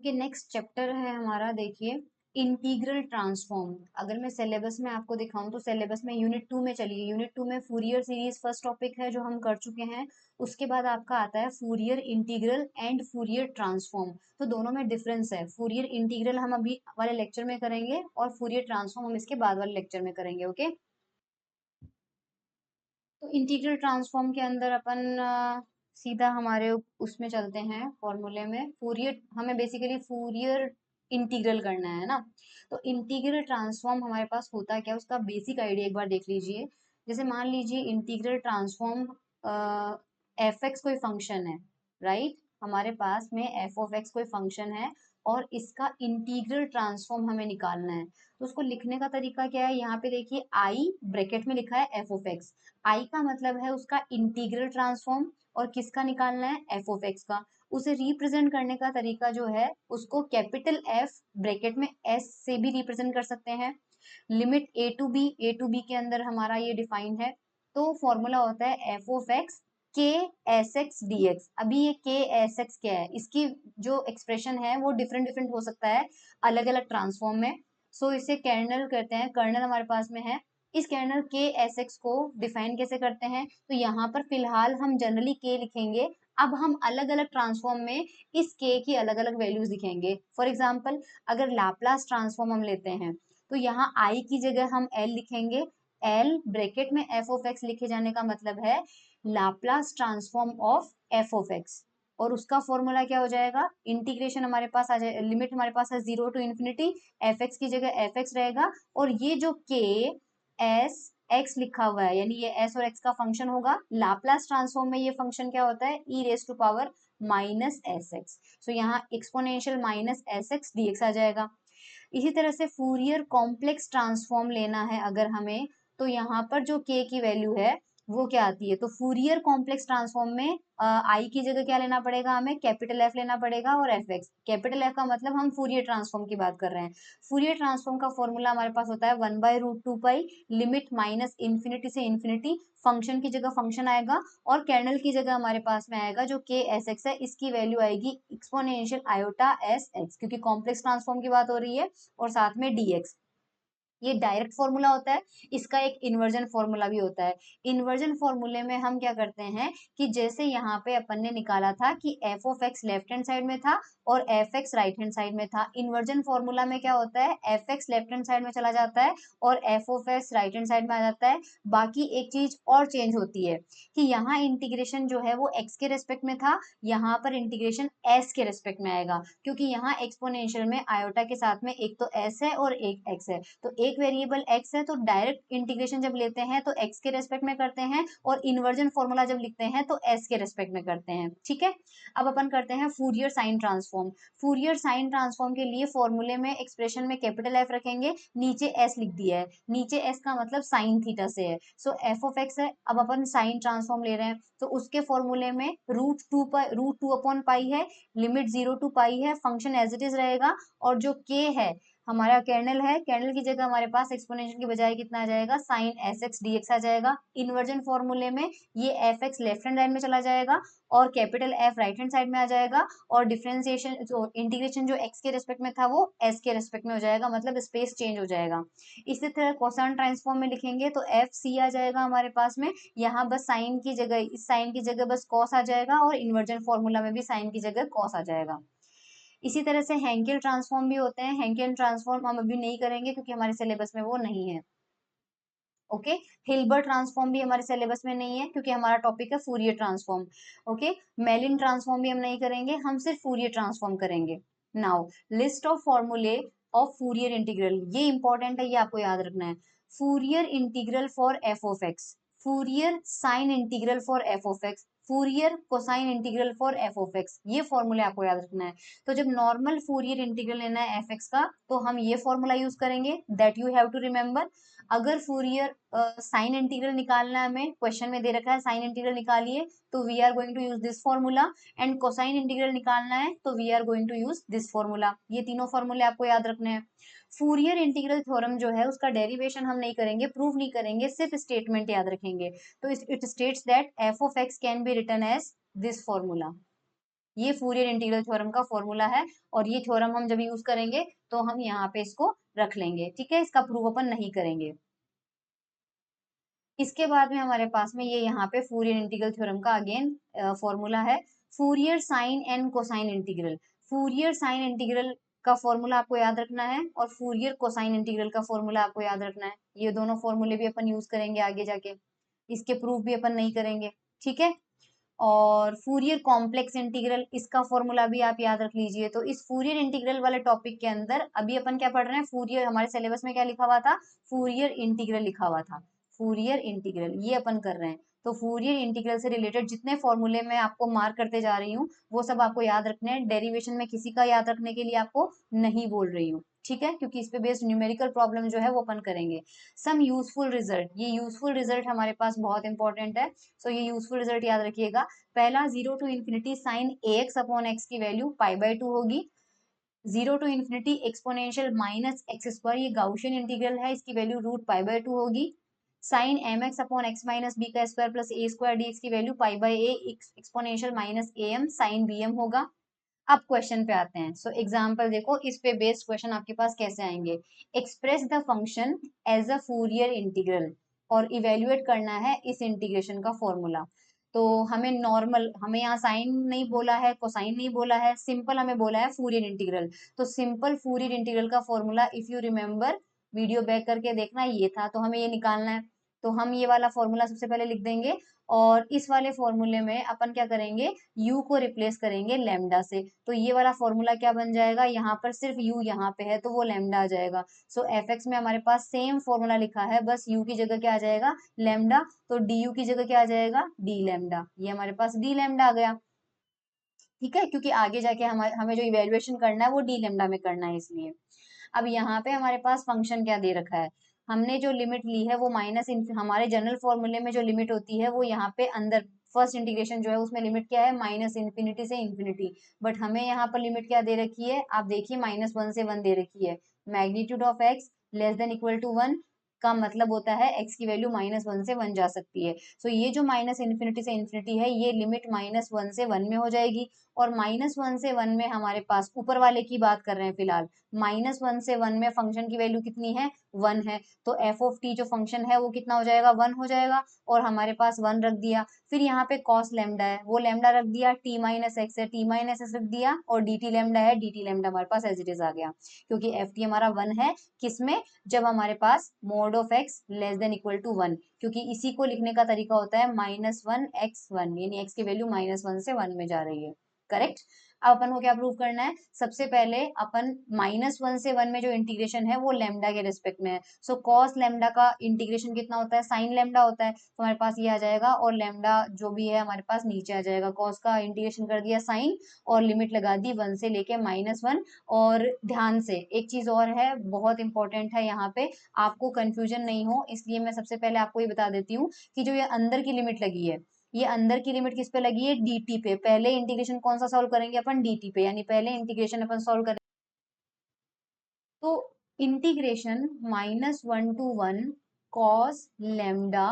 कि next chapter है हमारा, देखिए इंटीग्रल ट्रांसफॉर्म। अगर मैं सिलेबस में आपको दिखाऊं तो सिलेबस में यूनिट 2 में चलिए, यूनिट 2 में फूरियर सीरीज फर्स्ट टॉपिक है जो हम कर चुके हैं। उसके बाद आपका आता है Fourier integral and Fourier transform. तो दोनों में डिफरेंस है। फूरियर इंटीग्रल हम अभी वाले लेक्चर में करेंगे और फूरियर ट्रांसफॉर्म हम इसके बाद वाले लेक्चर में करेंगे। ओके, तो इंटीग्रल ट्रांसफॉर्म के अंदर अपन सीधा हमारे उसमें चलते हैं फॉर्मूले में। फूरियर हमें बेसिकली फूरियर इंटीग्रल करना है ना। तो इंटीग्रल ट्रांसफॉर्म हमारे पास होता है क्या, उसका बेसिक आइडिया एक बार देख लीजिए। जैसे मान लीजिए इंटीग्रल ट्रांसफॉर्म एफ एक्स कोई फंक्शन है, राइट। हमारे पास में एफ ऑफ एक्स कोई फंक्शन है और इसका इंटीग्रल ट्रांसफॉर्म हमें निकालना है। तो उसको लिखने का तरीका क्या है, यहाँ पे देखिए आई ब्रैकेट में लिखा है एफ ऑफ एक्स। आई का मतलब है उसका इंटीग्रल ट्रांसफॉर्म और किसका निकालना है, एफ ऑफ एक्स का। उसे रिप्रेजेंट करने का तरीका जो है उसको कैपिटल एफ ब्रैकेट में एस से भी रिप्रेजेंट कर सकते हैं। लिमिट ए टू बी के अंदर हमारा ये डिफाइंड है। तो फॉर्मूला होता है एफ ऑफ एक्स के एस एक्स डी एक्स। अभी ये के एस एक्स क्या है, इसकी जो एक्सप्रेशन है वो डिफरेंट डिफरेंट हो सकता है अलग अलग ट्रांसफॉर्म में। सो इसे कर्नल कहते हैं, कर्नल हमारे पास में है। इस कर्नल के एस एक्स को डिफाइन कैसे करते हैं, तो यहाँ पर फिलहाल हम जनरली के लिखेंगे। अब हम अलग अलग ट्रांसफॉर्म में इस के की अलग अलग वैल्यूज लिखेंगे। फॉर एग्जाम्पल अगर लाप्लास ट्रांसफॉर्म हम लेते हैं तो यहाँ आई की जगह हम एल लिखेंगे। एल ब्रैकेट में एफ ऑफ एक्स लिखे जाने का मतलब है Laplace transform of F of x. और उसका फॉर्मूला क्या हो जाएगा, इंटीग्रेशन हमारे पास आ जाए, लिमिट हमारे पास है 0 टू इन्फिनिटी, एफ एक्स की जगह एफ एक्स रहेगा। और ये जो के एस एक्स लिखा हुआ है यानी ये एस और एक्स का फंक्शन होगा। लाप्लास ट्रांसफॉर्म में ये फंक्शन क्या होता है, E raise to power minus S X. So यहाँ exponential minus S X D X आ जाएगा। इसी तरह से फूरियर कॉम्प्लेक्स ट्रांसफॉर्म लेना है अगर हमें, तो यहाँ पर जो के की वैल्यू है वो क्या आती है, तो फूरियर कॉम्प्लेक्स ट्रांसफॉर्म में आई की जगह क्या लेना पड़ेगा, हमें कैपिटल एफ लेना पड़ेगा और एफ एक्स। कैपिटल एफ का मतलब हम फूरियर ट्रांसफॉर्म की बात कर रहे हैं। फूरियर ट्रांसफॉर्म का फॉर्मूला हमारे पास होता है 1/√2 पाई लिमिट माइनस इन्फिनिटी से इन्फिनिटी। फंक्शन की जगह फंक्शन आएगा और कर्नल की जगह हमारे पास में आएगा जो के एस एक्स है, इसकी वैल्यू आएगी एक्सपोनेंशियल आयोटा एस एक्स, क्योंकि कॉम्प्लेक्स ट्रांसफॉर्म की बात हो रही है। और साथ में dx, ये डायरेक्ट फॉर्मूला होता है। इसका एक इन्वर्जन फॉर्मूला भी होता है। इन्वर्जन फॉर्मूले में हम क्या करते हैं कि जैसे यहाँ पे अपन ने निकाला था कि F of x left hand side में था और F x right hand side में था, इन्वर्जन फॉर्मूला में क्या होता है, F X left hand side में चला जाता है और F of x right hand side में आ जाता है। बाकी एक चीज और चेंज होती है कि यहाँ इंटीग्रेशन जो है वो एक्स के रेस्पेक्ट में था, यहाँ पर इंटीग्रेशन एस के रेस्पेक्ट में आएगा, क्योंकि यहाँ एक्सपोनेंशियल में आयोटा के साथ में एक तो एस है और एक एक्स है। तो एक वेरिएबल एक्स है तो डायरेक्ट इंटीग्रेशन जब लेते हैं तो एक्स के रेस्पेक्ट में करते हैं और इन्वर्जन फॉर्मूला जब लिखते हैं तो एस के रेस्पेक्ट में करते हैं। ठीक है, अब अपन करते हैं Fourier sign transform. Fourier sign transform के लिए फॉर्मूले में एक्सप्रेशन में कैपिटल एफ रखेंगे, नीचे एस लिख दिया है, नीचे एस का मतलब साइन थीटा से है। सो एफ ऑफ एक्स है, अब अपन साइन ट्रांसफॉर्म ले रहे हैं तो उसके फॉर्मूले में √2 अपॉन पाई है, लिमिट 0 टू पाई है, फंक्शन एज इट इज रहेगा। और जो के है हमारा कर्नल है, कर्नल की जगह हमारे पास एक्सपोनेंशियल की बजाय कितना आ जाएगा, sine S X D X आ जाएगा। इन्वर्जन फॉर्मूले में ये F X left hand side में चला जाएगा और capital F right hand side में आ जाएगा। और डिफरेंशिएशन जो इंटीग्रेशन जो एक्स के रेस्पेक्ट में था वो एस के रेस्पेक्ट में हो जाएगा, मतलब स्पेस चेंज हो जाएगा। इसी तरह कोसाइन ट्रांसफॉर्म में लिखेंगे तो एफ सी आ जाएगा हमारे पास में, यहाँ बस साइन की जगह, इस साइन की जगह बस कॉस आ जाएगा और इन्वर्जन फॉर्मूला में भी साइन की जगह कॉस आ जाएगा। इसी तरह से हैंकेल ट्रांसफॉर्म भी होते हैं। हैंकेल ट्रांसफॉर्म हम अभी नहीं करेंगे क्योंकि हमारे सिलेबस में वो नहीं है। ओके, हिल्बर्ट ट्रांसफॉर्म भी हमारे सिलेबस में नहीं है क्योंकि हमारा टॉपिक है फूरियर ट्रांसफॉर्म। ओके, मेलिन ट्रांसफॉर्म भी हम नहीं करेंगे, हम सिर्फ फूरियर ट्रांसफॉर्म करेंगे। नाउ लिस्ट ऑफ फॉर्मूले ऑफ फूरियर इंटीग्रल, ये इंपॉर्टेंट है, ये आपको याद रखना है। Fourier integral for F of x, Fourier sine integral for F of x, Fourier cosine integral for F of x, ये फॉर्मूले आपको याद रखना है। तो जब नॉर्मल फूरियर इंटीग्रल लेना है एफ एक्स का तो हम ये फॉर्मूला यूज करेंगे, that you have to remember. अगर फूरियर साइन इंटीग्रल निकालना है, हमें क्वेश्चन में दे रखा है साइन इंटीग्रल निकालिए, तो we are going to use this formula. And cosine integral निकालना है तो we are going to use this formula. ये तीनों फॉर्मूले आपको याद रखने हैं। फूरियर इंटीग्रल थ्योरम जो है उसका डेरिवेशन हम नहीं करेंगे, प्रूव नहीं करेंगे, सिर्फ स्टेटमेंट याद रखेंगे। तो it states that f of x can be written as this formula. ये फूरियर इंटीग्रल थ्योरम का फॉर्मूला है, और ये थ्योरम हम जब यूज करेंगे तो हम यहाँ पे इसको रख लेंगे, ठीक है, इसका प्रूव अपन नहीं करेंगे। इसके बाद में हमारे पास में ये यहाँ पे फूरियर इंटीग्रल थ्योरम का अगेन फॉर्मूला है, Fourier sine and cosine integral. Fourier sine integral का फॉर्मूला आपको याद रखना है, और फूरियर कोसाइन इंटीग्रल का फॉर्मूला आपको याद रखना है। ये दोनों फॉर्मूले भी अपन यूज करेंगे आगे जाके, इसके प्रूफ भी अपन नहीं करेंगे, ठीक है। और फूरियर कॉम्प्लेक्स इंटीग्रल, इसका फॉर्मूला भी आप याद रख लीजिए। तो इस फूरियर इंटीग्रल वाले टॉपिक के अंदर अभी अपन क्या पढ़ रहे हैं, फूरियर, हमारे सिलेबस में क्या लिखा हुआ था, फूरियर इंटीग्रल लिखा हुआ था, फूरियर इंटीग्रल ये अपन कर रहे हैं। तो फूरियर इंटीग्रल से रिलेटेड जितने फॉर्मूले मैं आपको मार्क करते जा रही हूँ वो सब आपको याद रखने हैं। डेरिवेशन में किसी का याद रखने के लिए आपको नहीं बोल रही हूँ, ठीक है, क्योंकि इस पे बेस्ड न्यूमेरिकल प्रॉब्लम जो है वो अपन करेंगे। सम यूजफुल रिजल्ट, ये यूजफुल रिजल्ट हमारे पास बहुत इंपॉर्टेंट है, सो ये यूजफुल रिजल्ट याद रखिएगा। पहला, 0 to infinity sine ax upon X की वैल्यू π/2 होगी। 0 to infinity exponential minus X square, ये गाउशियन इंटीग्रल है, इसकी वैल्यू √π/2 होगी। Sine mx upon X minus B का square plus a square dx की value π/a exponential minus am sine bm होगा। अब क्वेश्चन पे आते हैं। सो एग्जाम्पल देखो, इस पे बेस्ड क्वेश्चन आपके पास कैसे आएंगे। Express the function as a Fourier integral, और इवेल्युएट करना है इस इंटीग्रेशन का फॉर्मूला। तो हमें नॉर्मल, हमें यहाँ साइन नहीं बोला है, कोसाइन नहीं बोला है, सिंपल हमें बोला है फूरियर इंटीग्रल। तो सिंपल फूरियर इंटीग्रल का formula, if you remember, video back करके देखना, ये था। तो हमें ये निकालना है, तो हम ये वाला फॉर्मूला सबसे पहले लिख देंगे, और इस वाले फॉर्मूले में अपन क्या करेंगे, u को रिप्लेस करेंगे लैम्डा से। तो ये वाला फॉर्मूला क्या बन जाएगा, यहाँ पर सिर्फ u यहाँ पे है तो वो लैम्डा आ जाएगा। सो fx में हमारे पास सेम फॉर्मूला लिखा है, बस u की जगह क्या आ जाएगा, लैम्डा। तो du की जगह क्या आ जाएगा, d लैम्डा, ये हमारे पास d लैम्डा आ गया, ठीक है, क्योंकि आगे जाके हमें जो इवेल्युएशन करना है वो d लैम्डा में करना है, इसलिए। अब यहाँ पे हमारे पास फंक्शन क्या दे रखा है, हमने जो लिमिट ली है वो माइनस, हमारे जनरल फॉर्मूले में जो लिमिट होती है वो यहाँ पे अंदर फर्स्ट इंटीग्रेशन जो है उसमें लिमिट क्या है, माइनस इन्फिनिटी से इन्फिनिटी। बट हमें यहाँ पर लिमिट क्या दे रखी है, आप देखिए, -1 से 1 दे रखी है। Magnitude of x less than equal to 1 का मतलब होता है x की वैल्यू -1 से 1 जा सकती है। सो ये जो माइनस इन्फिनिटी से इन्फिनिटी है, ये लिमिट -1 से 1 में हो जाएगी। और -1 से 1 में हमारे पास, ऊपर वाले की बात कर रहे हैं फिलहाल, -1 से 1 में फंक्शन की वैल्यू कितनी है, 1 है। तो एफ ऑफ टी जो फंक्शन है वो कितना हो जाएगा, 1 हो जाएगा, और हमारे पास 1 रख दिया। फिर यहाँ पे कॉस लैम्डा है, वो लैम्डा रख दिया, t माइनस एक्स है, t माइनस एक्स रख दिया, और डी टी लैम्डा है, डी टी लैम्डा हमारे पास एज इट इज आ गया, क्योंकि एफ टी हमारा 1 है, किसमें, जब हमारे पास mod of X less than equal to 1, क्योंकि इसी को लिखने का तरीका होता है -1 x 1, यानी एक्स की वैल्यू -1 से 1 में जा रही है, करेक्ट। अब अपन को क्या प्रूव करना है, सबसे पहले अपन -1 से 1 में जो इंटीग्रेशन है वो लैम्डा के रिस्पेक्ट में है। सो कॉस लैम्डा का इंटीग्रेशन कितना होता है, साइन लैम्डा होता है, तो हमारे पास ये आ जाएगा, और लैम्डा जो भी है हमारे पास नीचे आ जाएगा। कॉस का इंटीग्रेशन कर दिया साइन, और लिमिट लगा दी 1 से लेके -1। और ध्यान से एक चीज और है, बहुत इंपॉर्टेंट है, यहाँ पे आपको कंफ्यूजन नहीं हो, इसलिए मैं सबसे पहले आपको ये बता देती हूँ कि जो ये अंदर की लिमिट लगी है, ये अंदर की लिमिट किस पे लगी है, dt पे। पहले इंटीग्रेशन कौन सा सॉल्व करेंगे अपन, dt पे, यानी पहले इंटीग्रेशन अपन सॉल्व करेंगे। तो integration -1 to 1 cos lambda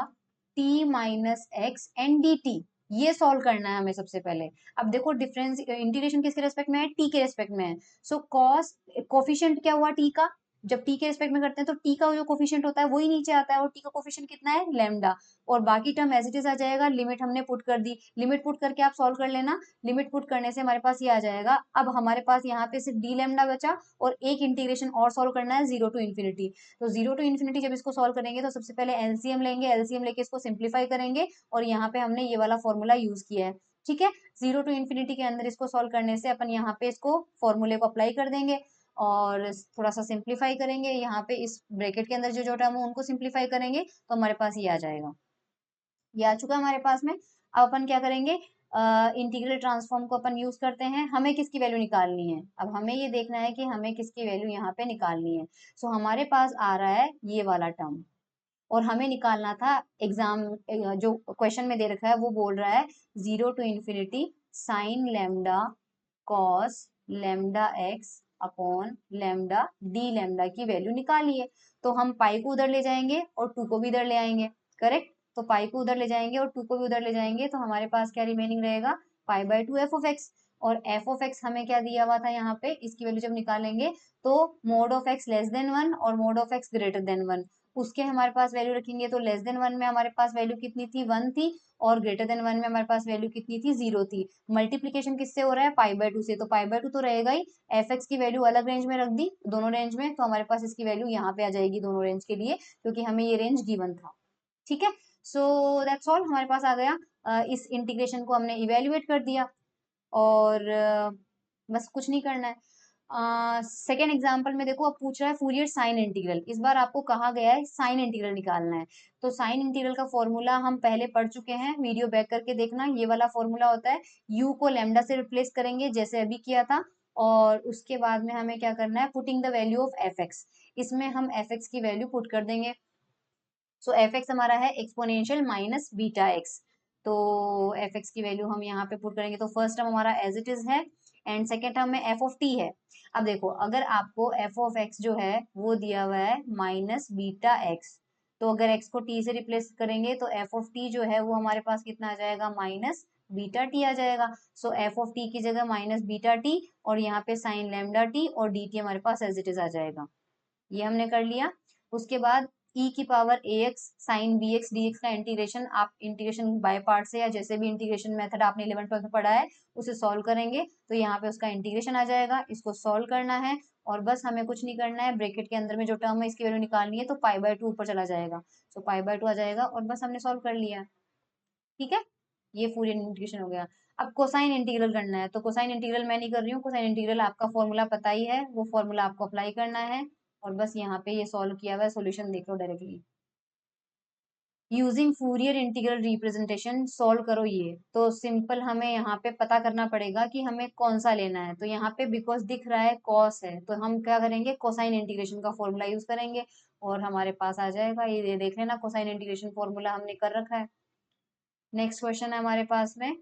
t minus x and dt, ये सॉल्व करना है हमें सबसे पहले। अब देखो, डिफरेंस, इंटीग्रेशन किसके रेस्पेक्ट में है, t के रेस्पेक्ट में है। सो कॉस, कोफिशिएंट क्या हुआ t का, जब t के रेस्पेक्ट में करते हैं तो t का जो कोफिशिएंट होता है वही नीचे आता है, और t का कोफिशिएंट कितना है, लैम्डा। और बाकी टर्म एज इट इज आ जाएगा, लिमिट हमने पुट कर दी, लिमिट पुट करके आप सॉल्व कर लेना। लिमिट पुट करने से हमारे पास ये आ जाएगा। अब हमारे पास यहाँ पे सिर्फ डी लैम्डा बचा, और एक इंटीग्रेशन और सॉल्व करना है, 0 टू इन्फिनिटी। तो 0 टू इन्फिनिटी जब इसको सॉल्व करेंगे तो सबसे पहले एलसीएम लेंगे, एलसीएम लेके इसको सिंप्लीफाई करेंगे, और यहाँ पे हमने ये वाला फॉर्मूला यूज किया है, ठीक है। 0 टू इन्फिनिटी के अंदर इसको सॉल्व करने से अपन यहाँ पे इसको फॉर्मूले को अप्लाई कर देंगे, और थोड़ा सा सिंप्लीफाई करेंगे, यहाँ पे इस ब्रैकेट के अंदर जो जो टर्म है उनको सिंप्लीफाई करेंगे, तो हमारे पास ये आ जाएगा, ये आ चुका हमारे पास में। अब अपन क्या करेंगे, इंटीग्रल ट्रांसफॉर्म को अपन यूज करते हैं, हमें किसकी वैल्यू निकालनी है, अब हमें ये देखना है कि हमें किसकी वैल्यू यहाँ पे निकालनी है। सो हमारे पास आ रहा है ये वाला टर्म, और हमें निकालना था, एग्जाम जो क्वेश्चन में दे रखा है वो बोल रहा है 0 to infinity sine lambda cos lambda x upon lambda d lambda की वैल्यू निकालिए। तो हम पाई को उधर ले जाएंगे और टू को भी इधर ले आएंगे, करेक्ट। तो पाई को उधर ले जाएंगे और टू को भी उधर ले जाएंगे, तो हमारे पास क्या रिमेनिंग रहेगा, π/2 f ऑफ एक्स। और एफ ऑफ एक्स हमें क्या दिया हुआ था यहाँ पे, इसकी वैल्यू जब निकालेंगे तो mode of X less then 1 और mode of x greater than 1, उसके हमारे पास वैल्यू रखेंगे तो लेस देन 1 में हमारे पास वैल्यू कितनी थी, 1 थी, और ग्रेटर देन 1 में हमारे पास वैल्यू कितनी थी, 0 थी। मल्टीप्लीकेशन किससे हो रहा है, पाई बाय 2 से, तो पाई बाय 2 तो रहेगा ही। एफ एक्स की वैल्यू अलग रेंज में रख दी, दोनों रेंज में, तो हमारे पास इसकी वैल्यू यहाँ पे आ जाएगी दोनों रेंज के लिए, क्योंकि हमें ये रेंज गिवन था। ठीक है, सो दैट्स ऑल, हमारे पास आ गया। इस इंटीग्रेशन को हमने इवेल्युएट कर दिया, और बस कुछ नहीं करना है। सेकेंड एग्जाम्पल में देखो, अब पूछ रहा है फूरियर साइन इंटीग्रल। इस बार आपको कहा गया है साइन इंटीग्रल निकालना है। तो साइन इंटीग्रल का फॉर्मूला हम पहले पढ़ चुके हैं, वीडियो बैक करके देखना। ये वाला फॉर्मूला होता है, u को लैम्डा से रिप्लेस करेंगे जैसे अभी किया था, और उसके बाद में हमें क्या करना है, putting the value of F x. इसमें हम एफ एक्स की वैल्यू पुट कर देंगे। सो एफ एक्स हमारा है एक्सपोनेंशियल माइनस बीटा एक्स। तो एफ एक्स की वैल्यू हम यहाँ पे पुट करेंगे, तो फर्स्ट टर्म हमारा एज इट इज है, एंड सेकेंड टर्म में एफ ऑफ टी है। अब देखो, अगर आपको एफ ऑफ एक्स जो है वो दिया हुआ है माइनस बीटा एक्स, तो अगर एक्स को टी से रिप्लेस करेंगे तो एफ ऑफ टी जो है वो हमारे पास कितना आ जाएगा, माइनस बीटा टी आ जाएगा। सो एफ ऑफ टी की जगह माइनस बीटा टी, और यहाँ पे साइन लैम्डा टी, और डी टी हमारे पास एज इट इज आ जाएगा। ये हमने कर लिया। उसके बाद e की power ax sine bx dx का इंटीग्रेशन, आप इंटीग्रेशन बाय पार्ट से या जैसे भी इंटीग्रेशन मेथड आपने 11th 12th में पढ़ा है उसे सॉल्व करेंगे, तो यहाँ पे उसका इंटीग्रेशन आ जाएगा। इसको सॉल्व करना है, और बस हमें कुछ नहीं करना है, ब्रैकेट के अंदर में जो टर्म है इसकी वैल्यू निकालनी है, तो पाई बाय 2 ऊपर चला जाएगा। सो पाई बाय 2 आ जाएगा, और बस हमने सॉल्व कर लिया। ठीक है, ये फूरियर इंटीग्रेशन हो गया। अब कोसाइन इंटीग्रल करना है, तो कोसाइन इंटीग्रल मैं नहीं कर रही हूँ, कोसाइन इंटीग्रल आपका फॉर्मूला पता ही है, वो फॉर्मूला आपको अप्लाई करना है, और बस यहाँ पे ये सॉल्व किया हुआ है, सॉल्यूशन देख लो directly. Using Fourier integral representation solve करो। ये तो सिंपल, हमें यहाँ पे पता करना पड़ेगा कि हमें कौन सा लेना है। तो यहाँ पे बिकॉज दिख रहा है कॉस है, तो हम क्या करेंगे, कोसाइन इंटीग्रेशन का फॉर्मूला यूज करेंगे, और हमारे पास आ जाएगा। ये देख लेना, कोसाइन इंटीग्रेशन फॉर्मूला हमने कर रखा है। नेक्स्ट क्वेश्चन है हमारे पास में,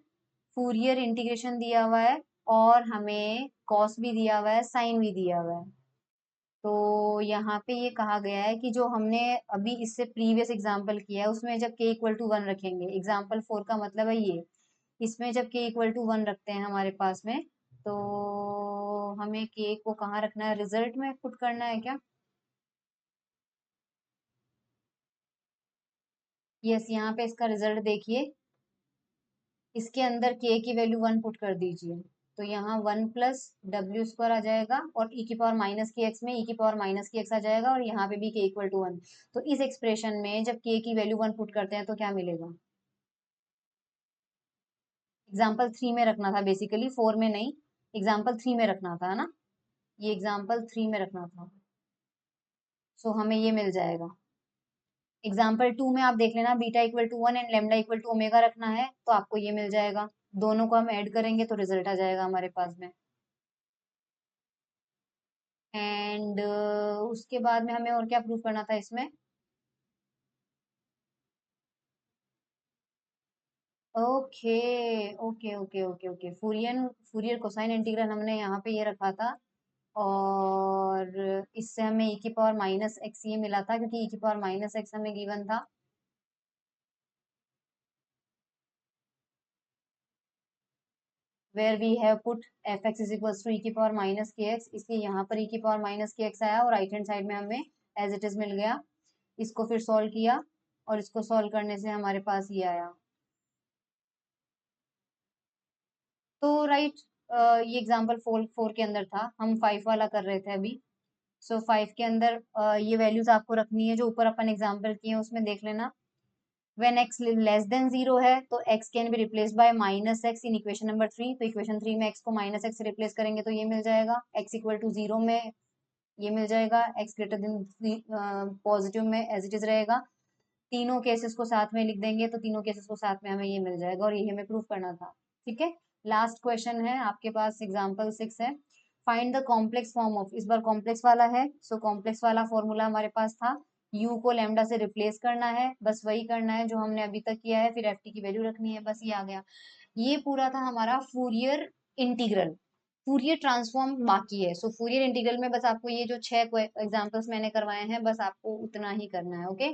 फूरियर इंटीग्रेशन दिया हुआ है, और हमें कॉस भी दिया हुआ है, साइन भी दिया हुआ है। तो यहाँ पे ये कहा गया है कि जो हमने अभी इससे प्रीवियस एग्जाम्पल किया है उसमें जब k इक्वल टू 1 रखेंगे, एग्जाम्पल 4 का मतलब है ये, इसमें जब k इक्वल टू 1 रखते हैं हमारे पास में, तो हमें k को कहाँ रखना है, रिजल्ट में पुट करना है क्या? यस, यहाँ पे इसका रिजल्ट देखिए, इसके अंदर k की वैल्यू 1 पुट कर दीजिए, तो यहाँ 1 प्लस डब्ल्यू स्क्वायर आ जाएगा, और e की पावर माइनस के एक्स में e की पावर माइनस के एक्स आ जाएगा, और यहाँ पे भी k इक्वल टू 1। तो इस एक्सप्रेशन में जब k की वैल्यू 1 पुट करते हैं तो क्या मिलेगा? एग्जाम्पल 3 में रखना था बेसिकली, 4 में नहीं, एग्जाम्पल 3 में रखना था, है ना, ये एग्जाम्पल 3 में रखना था। सो हमें ये मिल जाएगा। एग्जाम्पल 2 में आप देख लेना, beta equal to 1 and lambda equal to omega रखना है, तो आपको ये मिल जाएगा। दोनों को हम ऐड करेंगे तो रिजल्ट आ जाएगा हमारे पास में। एंड उसके बाद में हमें और क्या प्रूव करना था इसमें, okay okay okay okay okay, Fourier cosine integral हमने यहाँ पे ये रखा था, और इससे हमें e की पावर माइनस एक्स ये मिला था, क्योंकि e की पावर माइनस एक्स हमें गिवन था। Where we have put f x is equal to e की पावर माइनस के एक्स, इसलिए यहाँ पर e की पावर माइनस के एक्स आया, और राइट हैंड साइड में हमें एज इट इज मिल गया। इसको फिर सॉल्व किया, और इसको सॉल्व करने से हमारे पास ये आया। तो राइट, ये एग्जाम्पल 4 के अंदर था, हम 5 वाला कर रहे थे अभी। सो 5 के अंदर ये वैल्यूज आपको रखनी है जो ऊपर अपन एग्जाम्पल किए हैं, उसमें देख लेना। व्हेन x लेस देन 0 है तो x can be replace by minus x in equation number 3, तो इक्वेशन 3 में x को माइनस एक्स से रिप्लेस करेंगे तो ये मिल जाएगा। x इक्वल टू 0 में ये मिल जाएगा, x ग्रेटर देन पॉजिटिव में एज इट इज रहेगा। तीनों केसेस को साथ में लिख देंगे, तो तीनों केसेस को साथ में हमें ये मिल जाएगा, और ये हमें प्रूफ करना था। ठीक है, लास्ट क्वेश्चन है आपके पास, एग्जाम्पल 6 है, find the complex form of, इस बार कॉम्प्लेक्स वाला है। सो कॉम्प्लेक्स वाला फॉर्मूला हमारे पास था, u को लैम्डा से रिप्लेस करना है, बस वही करना है जो हमने अभी तक किया है, फिर एफ टी की वैल्यू रखनी है, बस ये आ गया। ये पूरा था हमारा फूरियर इंटीग्रल। फूरियर ट्रांसफॉर्म बाकी है। सो फूरियर इंटीग्रल में बस आपको ये जो 6 एग्जाम्पल्स मैंने करवाए हैं, बस आपको उतना ही करना है। ओके।